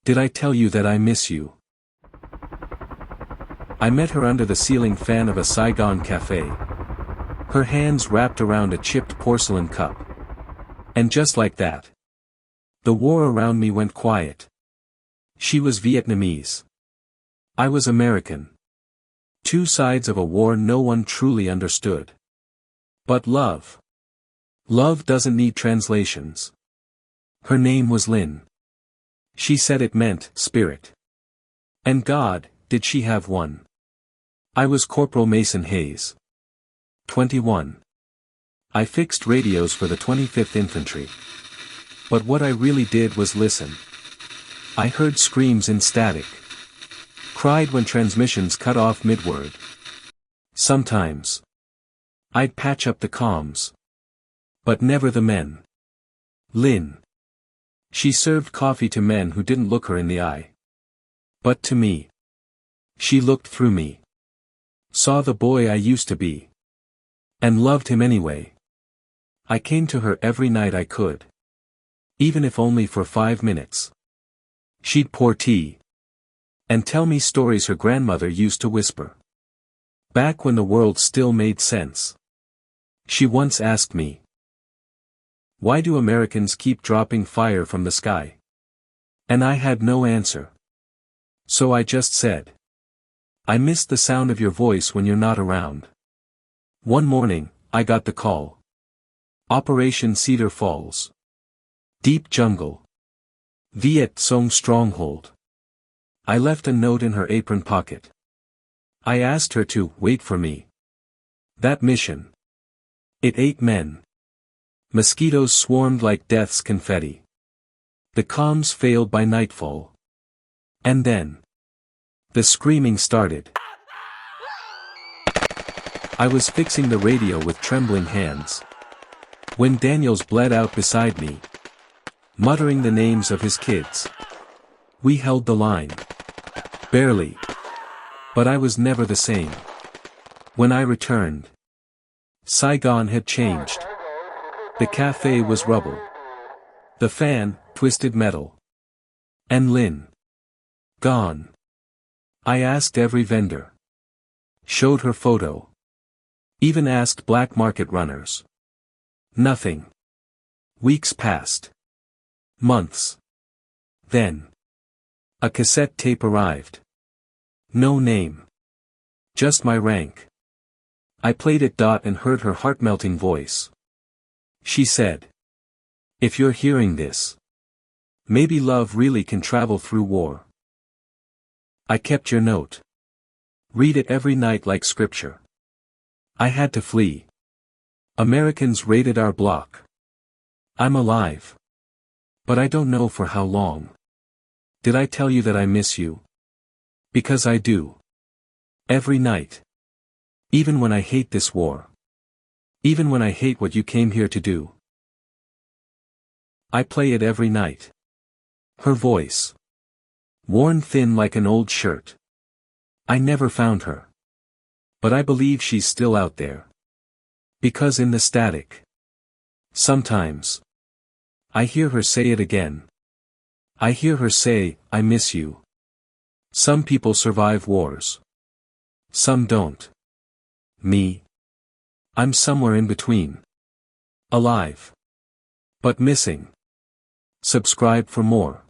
Did I tell you that I miss you? I met her under the ceiling fan of a Saigon cafe. Her hands wrapped around a chipped porcelain cup. And just like that, the war around me went quiet. She was Vietnamese. I was American. Two sides of a war no one truly understood. But love. Love doesn't need translations. Her name was Lynn. She said it meant spirit. And God, did she have one? I was Corporal Mason Hayes. 21. I fixed radios for the 25th Infantry. But what I really did was listen. I heard screams in static. Cried when transmissions cut off mid-word. Sometimes I'd patch up the comms. But never the men. Lynn. She served coffee to men who didn't look her in the eye. But to me. She looked through me. Saw the boy I used to be. And loved him anyway. I came to her every night I could. Even if only for 5 minutes. She'd pour tea. And tell me stories her grandmother used to whisper. Back when the world still made sense. She once asked me, why do Americans keep dropping fire from the sky? And I had no answer. So I just said, I miss the sound of your voice when you're not around. One morning, I got the call. Operation Cedar Falls. Deep jungle. Viet Cong stronghold. I left a note in her apron pocket. I asked her to wait for me. That mission. It ate men. Mosquitoes swarmed like death's confetti. The comms failed by nightfall. And then the screaming started. I was fixing the radio with trembling hands. When Daniels bled out beside me, muttering the names of his kids. We held the line. Barely. But I was never the same. When I returned, Saigon had changed. The cafe was rubble. The fan, twisted metal. And Lynn. Gone. I asked every vendor. Showed her photo. Even asked black market runners. Nothing. Weeks passed. Months. Then. A cassette tape arrived. No name. Just my rank. I played it. And heard her heart-melting voice. She said, if you're hearing this, maybe love really can travel through war. I kept your note. Read it every night like scripture. I had to flee. Americans raided our block. I'm alive. But I don't know for how long. Did I tell you that I miss you? Because I do. Every night. Even when I hate this war. Even when I hate what you came here to do. I play it every night. Her voice. Worn thin like an old shirt. I never found her. But I believe she's still out there. Because in the static. Sometimes. I hear her say it again. I hear her say, I miss you. Some people survive wars. Some don't. Me. I'm somewhere in between. Alive. But missing. Subscribe for more.